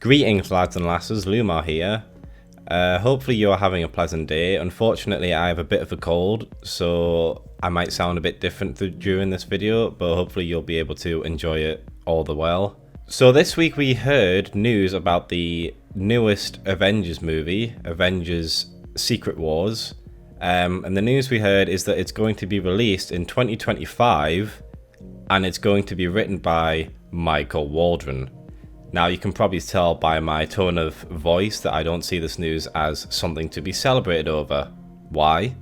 Greetings lads and lasses, Lumar here. Hopefully you are having a pleasant day. Unfortunately I have a bit of a cold, so I might sound a bit different during this video, but hopefully you'll be able to enjoy it all the while. So this week we heard news about the newest Avengers movie, Avengers Secret Wars. And the news we heard is that it's going to be released in 2025 and it's going to be written by Michael Waldron. Now you can probably tell by my tone of voice that I don't see this news as something to be celebrated over. Why?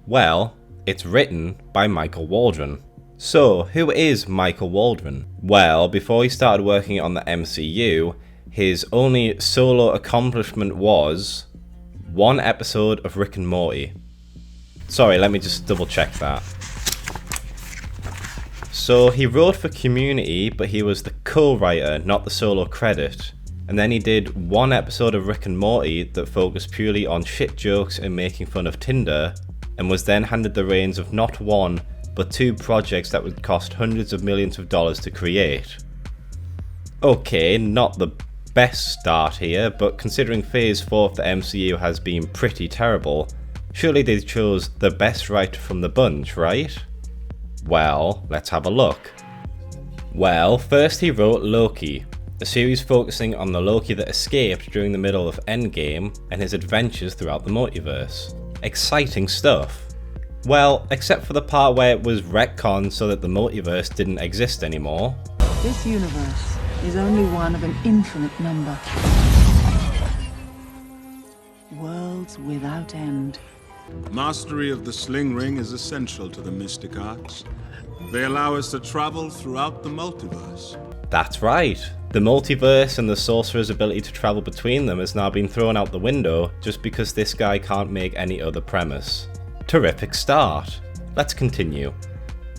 Well, it's written by Michael Waldron. So, who is Michael Waldron? Well, before he started working on the MCU, his only solo accomplishment was one episode of Rick and Morty. Sorry, let me just double check that. So he wrote for Community, but he was the co-writer, not the solo credit. And then he did one episode of Rick and Morty that focused purely on shit jokes and making fun of Tundra, and was then handed the reins of not one, but two projects that would cost hundreds of millions of dollars to create. Okay, not the best start here, but considering Phase 4 of the MCU has been pretty terrible, surely they chose the best writer from the bunch, right? Well, let's have a look. Well, first he wrote Loki, a series focusing on the Loki that escaped during the middle of Endgame and his adventures throughout the multiverse. Exciting stuff. Well, except for the part where it was retconned so that the multiverse didn't exist anymore. This universe is only one of an infinite number. Worlds without end. Mastery of the sling ring is essential to the mystic arts. They allow us to travel throughout the multiverse. That's right. The multiverse and the sorcerer's ability to travel between them has now been thrown out the window just because this guy can't make any other premise. Terrific start. Let's continue.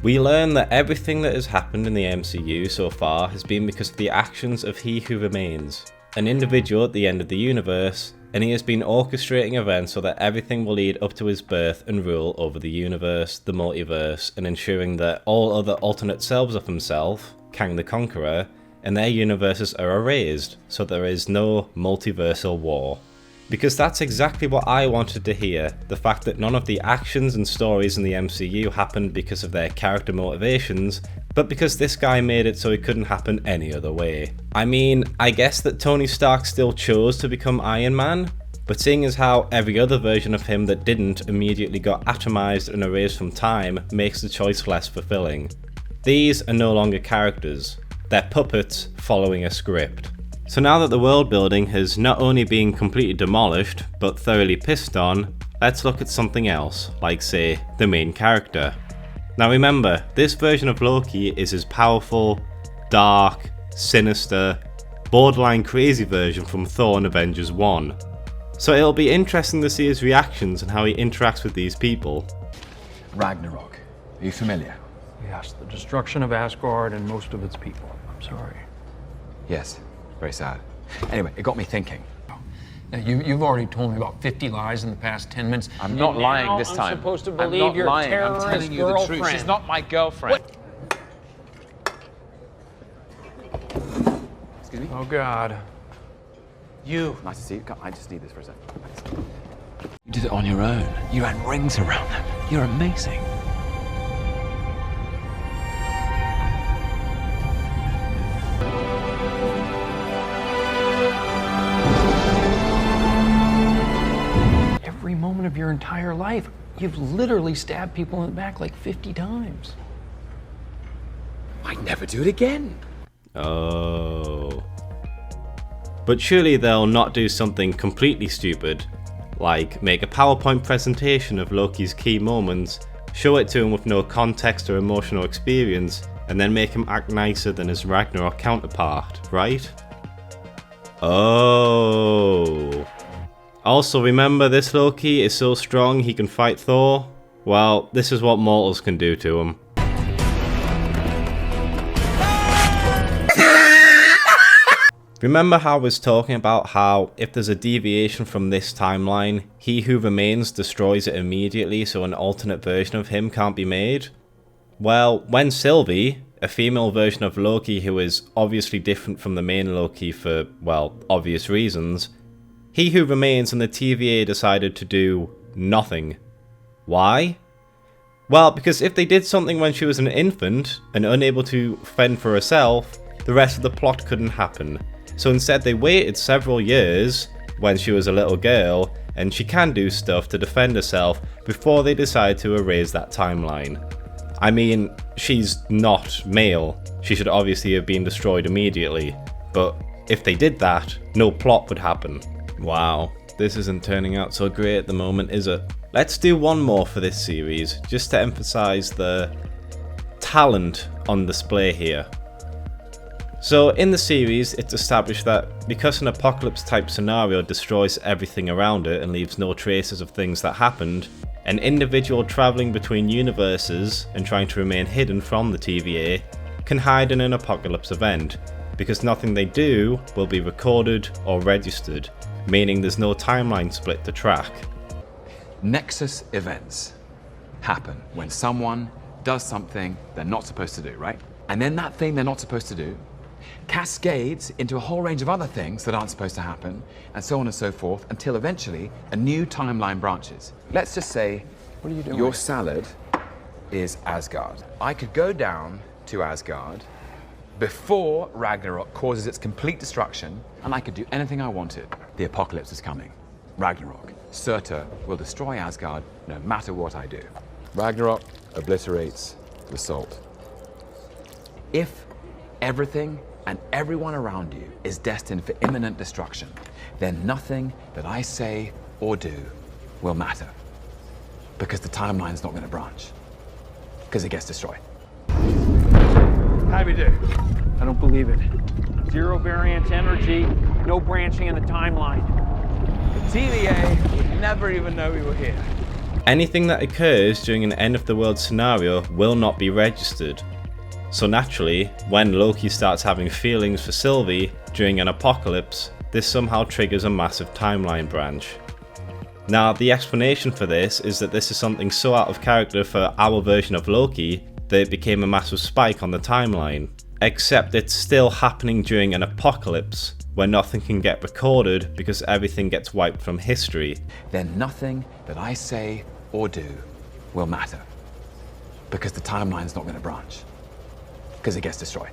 We learn that everything that has happened in the MCU so far has been because of the actions of He Who Remains, an individual at the end of the universe, and he has been orchestrating events so that everything will lead up to his birth and rule over the universe, the multiverse, and ensuring that all other alternate selves of himself, Kang the Conqueror, and their universes are erased, so there is no multiversal war. Because that's exactly what I wanted to hear, the fact that none of the actions and stories in the MCU happened because of their character motivations, but because this guy made it so it couldn't happen any other way. I mean, I guess that Tony Stark still chose to become Iron Man, but seeing as how every other version of him that didn't immediately got atomized and erased from time makes the choice less fulfilling. These are no longer characters, they're puppets following a script. So now that the world building has not only been completely demolished, but thoroughly pissed on, let's look at something else, like say, the main character. Now remember, this version of Loki is his powerful, dark, sinister, borderline crazy version from Thor and Avengers 1. So it'll be interesting to see his reactions and how he interacts with these people. Ragnarok, are you familiar? Yes, the destruction of Asgard and most of its people. I'm sorry. Yes. Very sad. Anyway, it got me thinking. Now, you've already told me about 50 lies in the past 10 minutes. I'm not lying this time. I'm supposed to I'm believe not your lying. terrorist I'm telling you the girlfriend. truth. She's not my girlfriend. What? Excuse me? Oh, God. You. Nice to see you. I just need this for a second. Thanks. You did it on your own. You ran rings around them. You're amazing. Every moment of your entire life, you've literally stabbed people in the back like 50 times. I'd never do it again. Oh. But surely they'll not do something completely stupid, like make a PowerPoint presentation of Loki's key moments, show it to him with no context or emotional experience, and then make him act nicer than his Ragnarok counterpart, right? Oh. Also remember, this Loki is so strong he can fight Thor? Well, this is what mortals can do to him. Remember how I was talking about how if there's a deviation from this timeline, He Who Remains destroys it immediately so an alternate version of him can't be made? Well, when Sylvie, a female version of Loki who is obviously different from the main Loki for, well, obvious reasons. He Who Remains and the TVA decided to do nothing. Why? Well, because if they did something when she was an infant and unable to fend for herself, the rest of the plot couldn't happen. So instead they waited several years, when she was a little girl, and she can do stuff to defend herself before they decide to erase that timeline. I mean, she's not male. She should obviously have been destroyed immediately. But if they did that, no plot would happen. Wow, this isn't turning out so great at the moment, is it? Let's do one more for this series, just to emphasize the talent on display here. So in the series, it's established that because an apocalypse type scenario destroys everything around it and leaves no traces of things that happened, an individual travelling between universes and trying to remain hidden from the TVA can hide in an apocalypse event, because nothing they do will be recorded or registered, meaning there's no timeline split to track. Nexus events happen when someone does something they're not supposed to do, right? And then that thing they're not supposed to do cascades into a whole range of other things that aren't supposed to happen, and so on and so forth, until eventually a new timeline branches. Let's just say, What are you doing? your salad is Asgard. I could go down to Asgard before Ragnarok causes its complete destruction, and I could do anything I wanted. The apocalypse is coming. Ragnarok. Surtur will destroy Asgard no matter what I do. Ragnarok obliterates the salt. If everything and everyone around you is destined for imminent destruction, then nothing that I say or do will matter. Because the timeline's not going to branch. Because it gets destroyed. How do we do? I don't believe it. Zero variance energy, no branching in the timeline. The TVA would never even know we were here. Anything that occurs during an end of the world scenario will not be registered. So naturally, when Loki starts having feelings for Sylvie during an apocalypse, this somehow triggers a massive timeline branch. Now, the explanation for this is that this is something so out of character for our version of Loki that it became a massive spike on the timeline. Except it's still happening during an apocalypse, where nothing can get recorded because everything gets wiped from history. Then nothing that I say or do will matter. Because the timeline's not going to branch. Because it gets destroyed.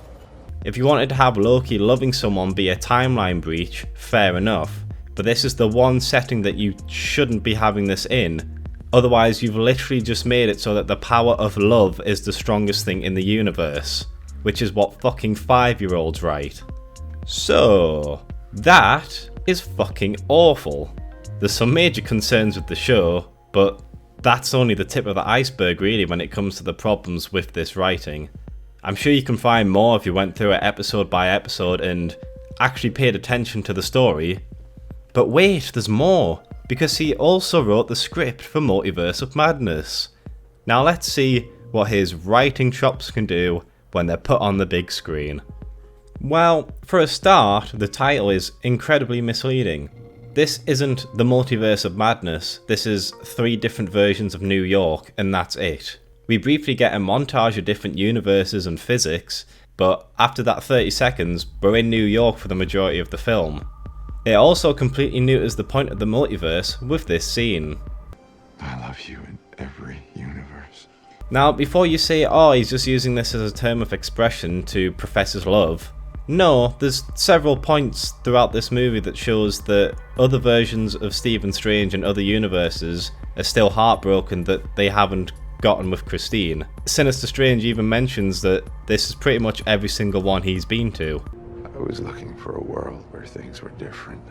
If you wanted to have Loki loving someone be a timeline breach, fair enough. But this is the one setting that you shouldn't be having this in. Otherwise, you've literally just made it so that the power of love is the strongest thing in the universe. Which is what fucking 5-year-olds write. So, that is fucking awful. There's some major concerns with the show, but that's only the tip of the iceberg really when it comes to the problems with this writing. I'm sure you can find more if you went through it episode by episode and actually paid attention to the story. But wait, there's more, because he also wrote the script for Multiverse of Madness. Now let's see what his writing chops can do when they're put on the big screen. Well, for a start, the title is incredibly misleading. This isn't the Multiverse of Madness, this is 3 different versions of New York, and that's it. We briefly get a montage of different universes and physics, but after that 30 seconds, we're in New York for the majority of the film. It also completely neuters the point of the multiverse with this scene. I love you in every universe. Now, before you say, oh, he's just using this as a term of expression to profess his love, no, there's several points throughout this movie that shows that other versions of Stephen Strange and other universes are still heartbroken that they haven't gotten with Christine. Sinister Strange even mentions that this is pretty much every single one he's been to. I was looking for a world where things were different.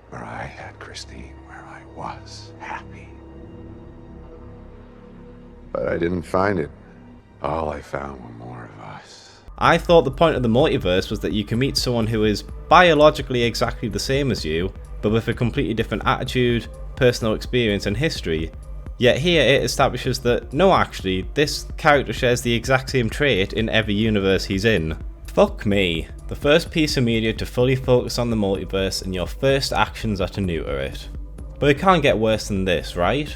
Where I had Christine, where I was happy. But I didn't find it. All I found were more of us. I thought the point of the multiverse was that you can meet someone who is biologically exactly the same as you, but with a completely different attitude, personal experience and history. Yet here it establishes that, no actually, this character shares the exact same trait in every universe he's in. Fuck me. The first piece of media to fully focus on the multiverse and your first actions are to neuter it. But it can't get worse than this, right?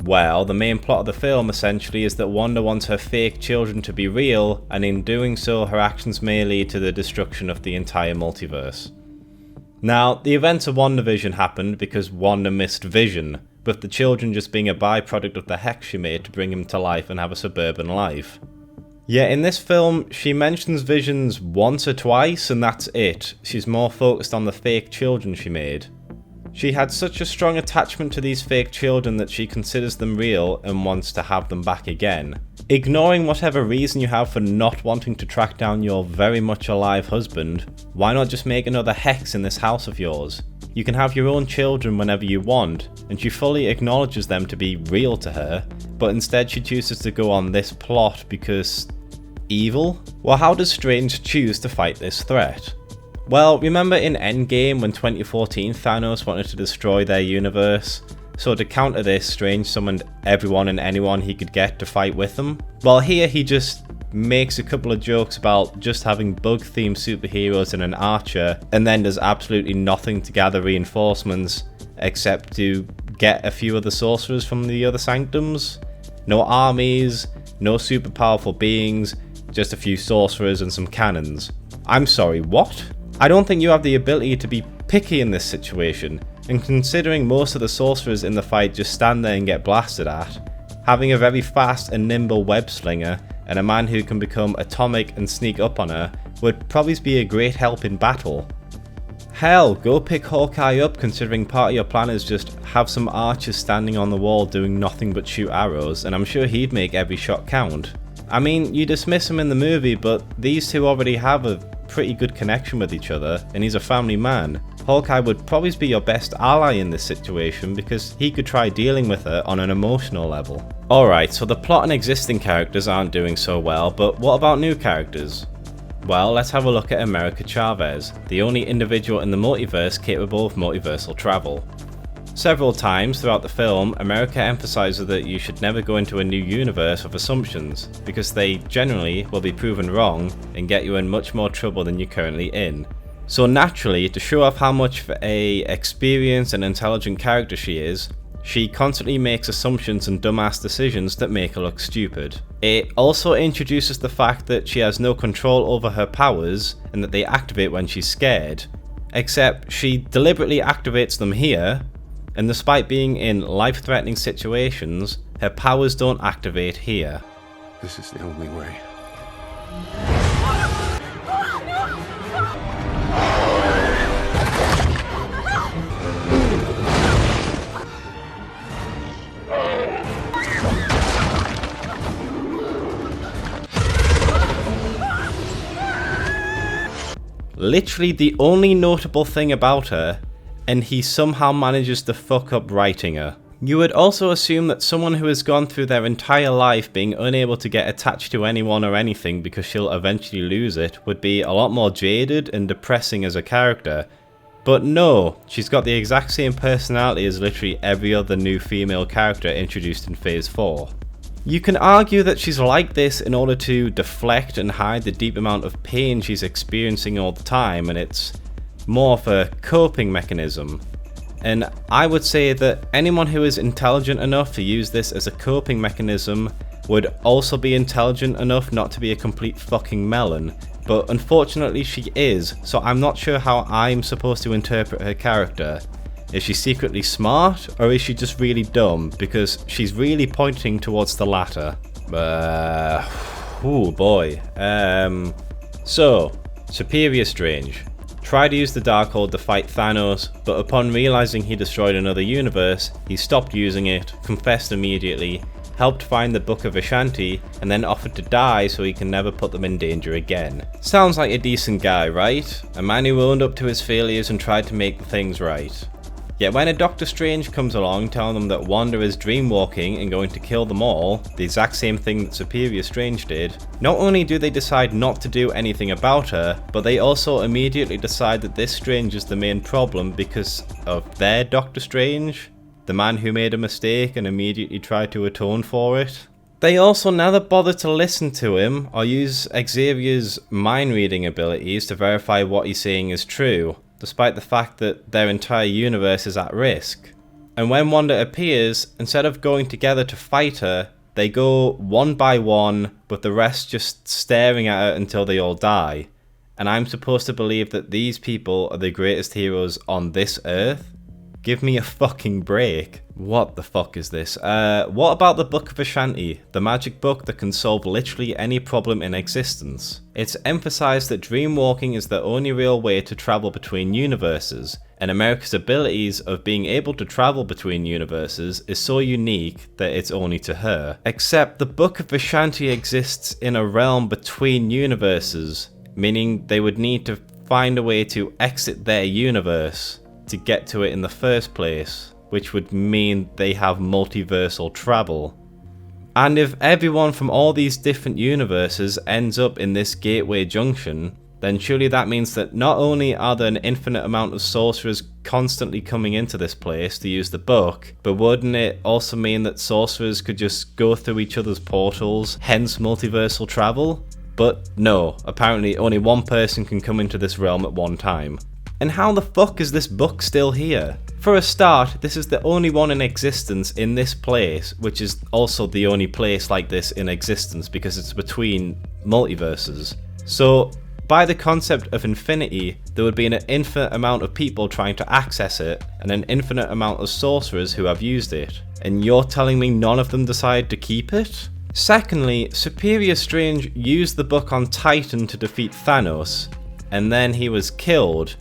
Well, the main plot of the film essentially is that Wanda wants her fake children to be real, and in doing so her actions may lead to the destruction of the entire multiverse. Now, the events of WandaVision happened because Wanda missed Vision, with the children just being a byproduct of the hex she made to bring him to life and have a suburban life. Yet in this film, she mentions Visions once or twice and that's it. She's more focused on the fake children she made. She had such a strong attachment to these fake children that she considers them real and wants to have them back again. Ignoring whatever reason you have for not wanting to track down your very much alive husband, why not just make another hex in this house of yours? You can have your own children whenever you want, and she fully acknowledges them to be real to her, but instead she chooses to go on this plot because... evil? Well, how does Strange choose to fight this threat? Well, remember in Endgame when 2014 Thanos wanted to destroy their universe? So to counter this, Strange summoned everyone and anyone he could get to fight with him. Well, here he just makes a couple of jokes about just having bug-themed superheroes and an archer, and then does absolutely nothing to gather reinforcements, except to get a few of the sorcerers from the other sanctums. No armies, no super powerful beings, just a few sorcerers and some cannons. I'm sorry, what? I don't think you have the ability to be picky in this situation, and considering most of the sorcerers in the fight just stand there and get blasted at, having a very fast and nimble web slinger and a man who can become atomic and sneak up on her would probably be a great help in battle. Hell, go pick Hawkeye up considering part of your plan is just have some archers standing on the wall doing nothing but shoot arrows, and I'm sure he'd make every shot count. I mean, you dismiss him in the movie, but these two already have a pretty good connection with each other, and he's a family man. Hawkeye would probably be your best ally in this situation because he could try dealing with her on an emotional level. Alright, so the plot and existing characters aren't doing so well, but what about new characters? Well, let's have a look at America Chavez, the only individual in the multiverse capable of multiversal travel. Several times throughout the film, America emphasizes that you should never go into a new universe with assumptions, because they generally will be proven wrong and get you in much more trouble than you're currently in. So naturally, to show off how much of a experienced and intelligent character she is, she constantly makes assumptions and dumbass decisions that make her look stupid. It also introduces the fact that she has no control over her powers and that they activate when she's scared. Except she deliberately activates them here, and despite being in life-threatening situations, her powers don't activate here. This is the only way. Literally the only notable thing about her, and he somehow manages to fuck up writing her. You would also assume that someone who has gone through their entire life being unable to get attached to anyone or anything because she'll eventually lose it would be a lot more jaded and depressing as a character. But no, she's got the exact same personality as literally every other new female character introduced in Phase 4. You can argue that she's like this in order to deflect and hide the deep amount of pain she's experiencing all the time, and it's more of a coping mechanism. And I would say that anyone who is intelligent enough to use this as a coping mechanism would also be intelligent enough not to be a complete fucking melon, but unfortunately she is, so I'm not sure how I'm supposed to interpret her character. Is she secretly smart, or is she just really dumb? Because she's really pointing towards the latter. Oh boy. So, Superior Strange. Tried to use the Darkhold to fight Thanos, but upon realizing he destroyed another universe, he stopped using it, confessed immediately, helped find the Book of Ashanti, and then offered to die so he can never put them in danger again. Sounds like a decent guy, right? A man who owned up to his failures and tried to make things right. Yet when a Doctor Strange comes along telling them that Wanda is dreamwalking and going to kill them all, the exact same thing that Superior Strange did, not only do they decide not to do anything about her, but they also immediately decide that this Strange is the main problem because of their Doctor Strange, the man who made a mistake and immediately tried to atone for it. They also never bother to listen to him or use Xavier's mind reading abilities to verify what he's saying is true, despite the fact that their entire universe is at risk. And when Wanda appears, instead of going together to fight her, they go one by one, with the rest just staring at her until they all die. And I'm supposed to believe that these people are the greatest heroes on this earth? Give me a fucking break. What the fuck is this? What about the Book of Ashanti, the magic book that can solve literally any problem in existence? It's emphasized that dreamwalking is the only real way to travel between universes, and America's abilities of being able to travel between universes is so unique that it's only to her. Except the Book of Ashanti exists in a realm between universes, meaning they would need to find a way to exit their universe to get to it in the first place, which would mean they have multiversal travel. And if everyone from all these different universes ends up in this gateway junction, then surely that means that not only are there an infinite amount of sorcerers constantly coming into this place to use the book, but wouldn't it also mean that sorcerers could just go through each other's portals, hence multiversal travel? But no, apparently only one person can come into this realm at one time. And how the fuck is this book still here? For a start, this is the only one in existence in this place, which is also the only place like this in existence because it's between multiverses. So, by the concept of infinity, there would be an infinite amount of people trying to access it, and an infinite amount of sorcerers who have used it. And you're telling me none of them decided to keep it? Secondly, Superior Strange used the book on Titan to defeat Thanos, and then he was killed,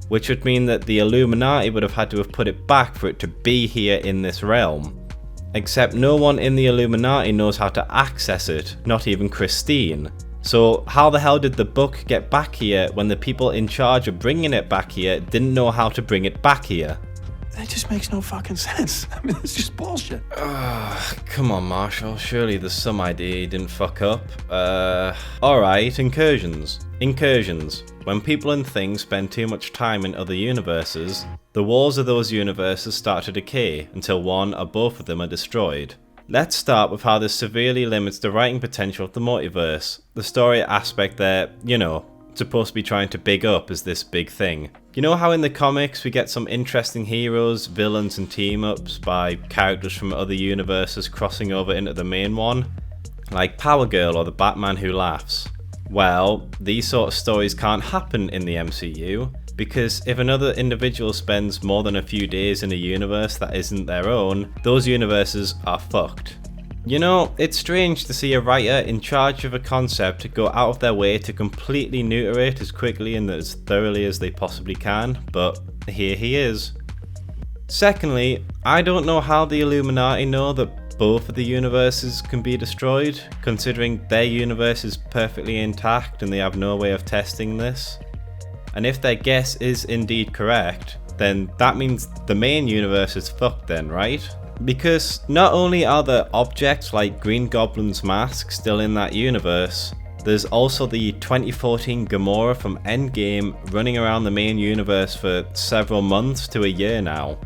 which would mean that the Illuminati would have had to have put it back for it to be here in this realm. Except no one in the Illuminati knows how to access it, not even Christine. So how the hell did the book get back here when the people in charge of bringing it back here didn't know how to bring it back here? That just makes no fucking sense. I mean, it's just bullshit. Come on, Marshall. Surely there's some idea you didn't fuck up. Alright, incursions. Incursions. When people and things spend too much time in other universes, the walls of those universes start to decay until one or both of them are destroyed. Let's start with how this severely limits the writing potential of the multiverse. The story aspect there, you know, supposed to be trying to big up as this big thing. You know how in the comics we get some interesting heroes, villains and team-ups by characters from other universes crossing over into the main one? Like Power Girl or the Batman Who Laughs. Well, these sort of stories can't happen in the MCU, because if another individual spends more than a few days in a universe that isn't their own, those universes are fucked. You know, it's strange to see a writer in charge of a concept go out of their way to completely neuter it as quickly and as thoroughly as they possibly can, but here he is. Secondly, I don't know how the Illuminati know that both of the universes can be destroyed, considering their universe is perfectly intact and they have no way of testing this. And if their guess is indeed correct, then that means the main universe is fucked then, right? Because not only are there objects like Green Goblin's mask still in that universe, there's also the 2014 Gamora from Endgame running around the main universe for several months to a year now.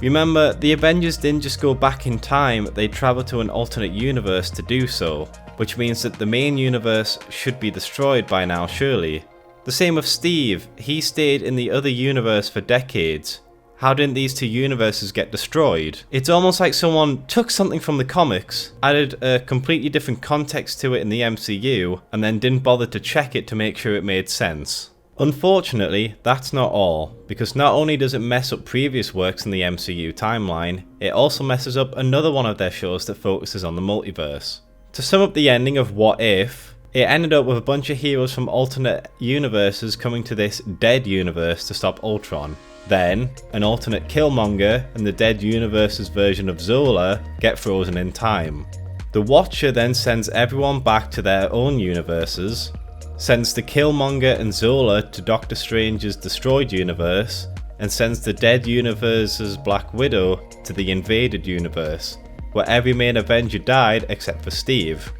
Remember, the Avengers didn't just go back in time, they travelled to an alternate universe to do so, which means that the main universe should be destroyed by now surely. The same with Steve, he stayed in the other universe for decades. How didn't these two universes get destroyed? It's almost like someone took something from the comics, added a completely different context to it in the MCU, and then didn't bother to check it to make sure it made sense. Unfortunately, that's not all, because not only does it mess up previous works in the MCU timeline, it also messes up another one of their shows that focuses on the multiverse. To sum up the ending of What If, it ended up with a bunch of heroes from alternate universes coming to this dead universe to stop Ultron. Then, an alternate Killmonger and the dead universe's version of Zola get frozen in time. The Watcher then sends everyone back to their own universes, sends the Killmonger and Zola to Doctor Strange's destroyed universe, and sends the dead universe's Black Widow to the invaded universe, where every main Avenger died except for Steve.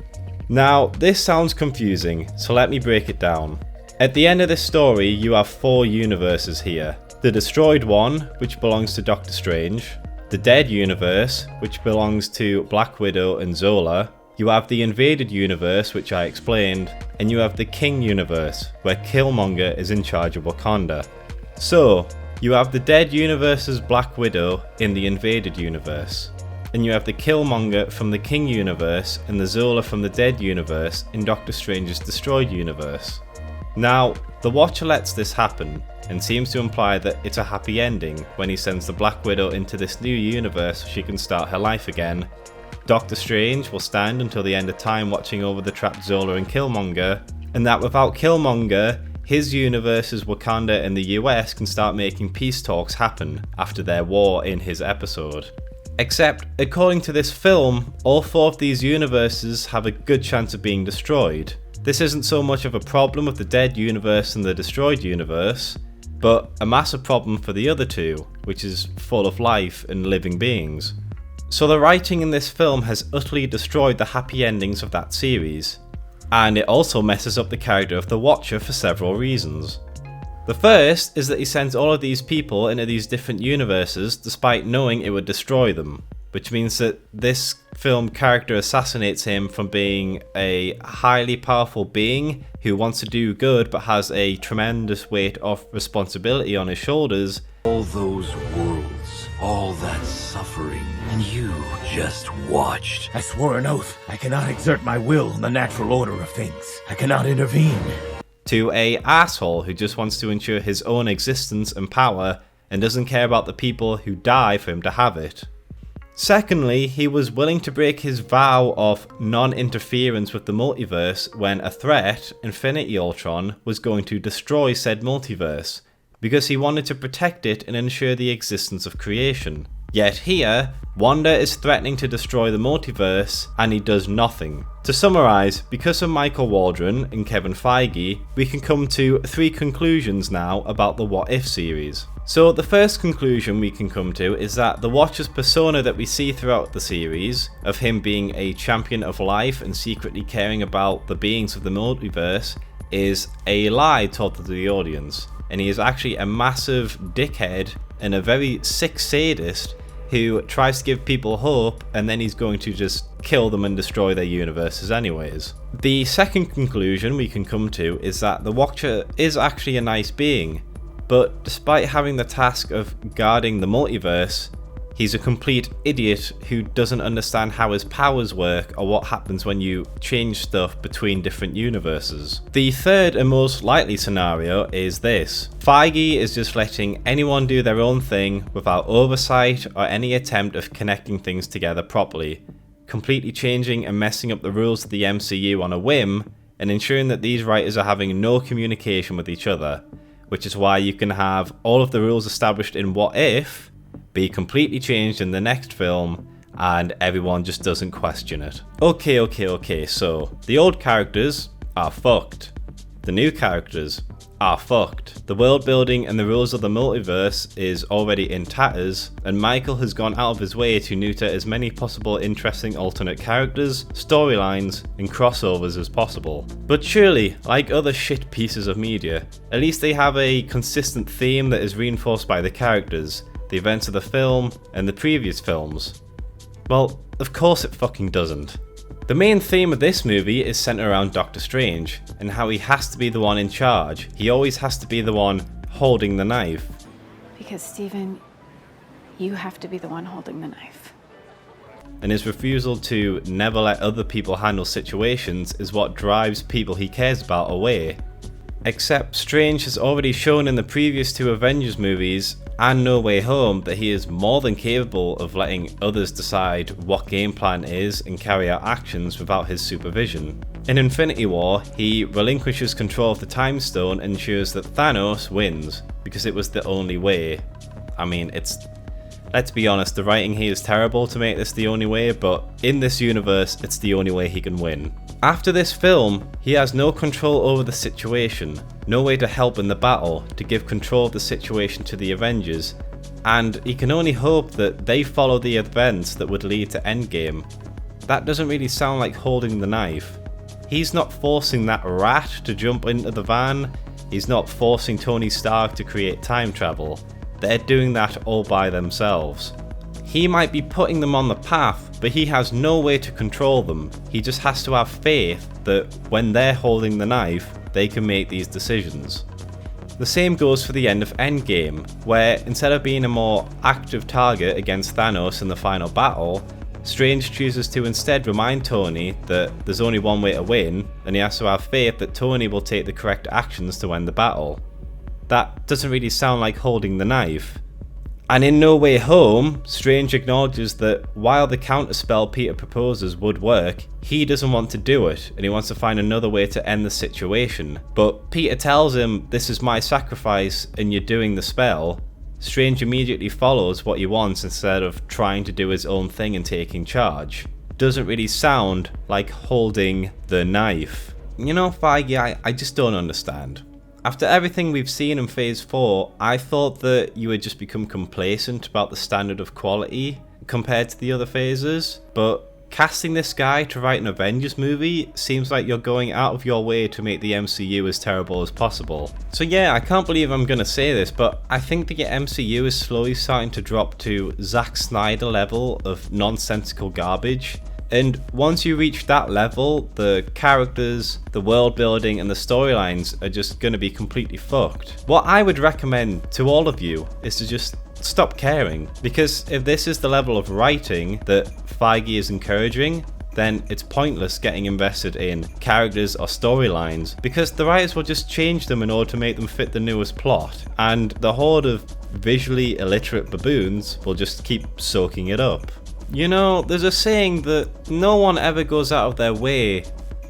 Now, this sounds confusing, so let me break it down. At the end of this story, you have 4 universes here. The destroyed one, which belongs to Doctor Strange, the dead universe, which belongs to Black Widow and Zola, you have the invaded universe, which I explained, and you have the King universe, where Killmonger is in charge of Wakanda. So, You have the dead universe's Black Widow in the invaded universe, and you have the Killmonger from the King universe and the Zola from the dead universe in Doctor Strange's destroyed universe. Now, the Watcher lets this happen, and seems to imply that it's a happy ending when he sends the Black Widow into this new universe so she can start her life again. Doctor Strange will stand until the end of time watching over the trapped Zola and Killmonger, and that without Killmonger, his universe's Wakanda and the US can start making peace talks happen after their war in his episode. Except, according to this film, all 4 of these universes have a good chance of being destroyed. This isn't so much of a problem with the dead universe and the destroyed universe, but a massive problem for the other 2, which is full of life and living beings. So the writing in this film has utterly destroyed the happy endings of that series, and it also messes up the character of the Watcher for several reasons. The first is that he sends all of these people into these different universes despite knowing it would destroy them, which means that this film character assassinates him from being a highly powerful being who wants to do good but has a tremendous weight of responsibility on his shoulders. All those worlds, all that suffering, and you just watched. I swore an oath. I cannot exert my will in the natural order of things. I cannot intervene. To a asshole who just wants to ensure his own existence and power and doesn't care about the people who die for him to have it. Secondly, he was willing to break his vow of non-interference with the multiverse when a threat, Infinity Ultron, was going to destroy said multiverse, because he wanted to protect it and ensure the existence of creation. Yet here, Wanda is threatening to destroy the multiverse and he does nothing. To summarise, because of Michael Waldron and Kevin Feige, we can come to 3 conclusions now about the What If series. So the first conclusion we can come to is that the Watcher's persona that we see throughout the series, of him being a champion of life and secretly caring about the beings of the multiverse, is a lie told to the audience. And he is actually a massive dickhead and a very sick sadist who tries to give people hope, and then he's going to just kill them and destroy their universes anyways. The second conclusion we can come to is that the Watcher is actually a nice being, but despite having the task of guarding the multiverse, he's a complete idiot who doesn't understand how his powers work or what happens when you change stuff between different universes. The third and most likely scenario is this. Feige is just letting anyone do their own thing without oversight or any attempt of connecting things together properly, completely changing and messing up the rules of the MCU on a whim and ensuring that these writers are having no communication with each other, which is why you can have all of the rules established in What If be completely changed in the next film and everyone just doesn't question it. Okay, so the old characters are fucked. The new characters are fucked. The world building and the rules of the multiverse is already in tatters, and Michael has gone out of his way to neuter as many possible interesting alternate characters, storylines, and crossovers as possible. But surely, like other shit pieces of media, at least they have a consistent theme that is reinforced by the characters, the events of the film, and the previous films. Well, of course it fucking doesn't. The main theme of this movie is centered around Doctor Strange, and how he has to be the one in charge. He always has to be the one holding the knife. Because, Stephen, you have to be the one holding the knife. And his refusal to never let other people handle situations is what drives people he cares about away. Except Strange has already shown in the previous 2 Avengers movies and No Way Home that he is more than capable of letting others decide what game plan is and carry out actions without his supervision. In Infinity War, he relinquishes control of the Time Stone and ensures that Thanos wins, because it was the only way. I mean, let's be honest, the writing here is terrible to make this the only way, but in this universe, it's the only way he can win. After this film, he has no control over the situation, no way to help in the battle, to give control of the situation to the Avengers, and he can only hope that they follow the events that would lead to Endgame. That doesn't really sound like holding the knife. He's not forcing that rat to jump into the van, he's not forcing Tony Stark to create time travel. They're doing that all by themselves. He might be putting them on the path, but he has no way to control them. He just has to have faith that when they're holding the knife, they can make these decisions. The same goes for the end of Endgame, where instead of being a more active target against Thanos in the final battle, Strange chooses to instead remind Tony that there's only one way to win, and he has to have faith that Tony will take the correct actions to end the battle. That doesn't really sound like holding the knife. And in No Way Home, Strange acknowledges that while the counterspell Peter proposes would work, he doesn't want to do it, and he wants to find another way to end the situation. But Peter tells him, "This is my sacrifice and you're doing the spell." Strange immediately follows what he wants instead of trying to do his own thing and taking charge. Doesn't really sound like holding the knife. You know, Feige, I just don't understand. After everything we've seen in Phase 4, I thought that you had just become complacent about the standard of quality compared to the other phases, but casting this guy to write an Avengers movie seems like you're going out of your way to make the MCU as terrible as possible. So yeah, I can't believe I'm gonna say this, but I think the MCU is slowly starting to drop to Zack Snyder level of nonsensical garbage. And once you reach that level, the characters, the world building and the storylines are just going to be completely fucked. What I would recommend to all of you is to just stop caring, because if this is the level of writing that Feige is encouraging, then it's pointless getting invested in characters or storylines, because the writers will just change them in order to make them fit the newest plot, and the horde of visually illiterate baboons will just keep soaking it up. You know, there's a saying that no one ever goes out of their way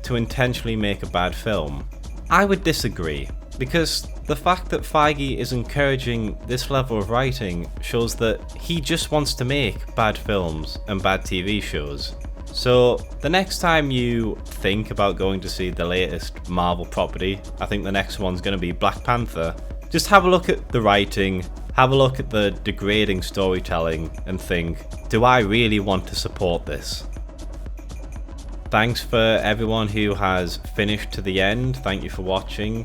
to intentionally make a bad film. I would disagree, because the fact that Feige is encouraging this level of writing shows that he just wants to make bad films and bad TV shows. So the next time you think about going to see the latest Marvel property, I think the next one's going to be Black Panther, just have a look at the writing, have a look at the degrading storytelling and think, do I really want to support this? Thanks for everyone who has finished to the end. Thank you for watching.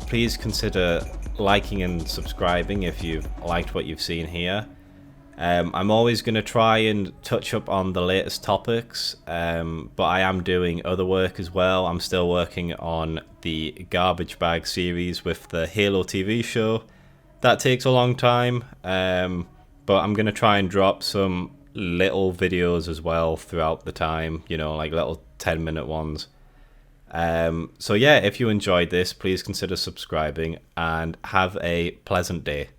Please consider liking and subscribing if you've liked what you've seen here. I'm always going to try and touch up on the latest topics, but I am doing other work as well. I'm still working on the Garbage Bag series with the Halo TV show. That takes a long time, but I'm going to try and drop some little videos as well throughout the time, you know, like little 10-minute ones. So yeah, if you enjoyed this, please consider subscribing and have a pleasant day.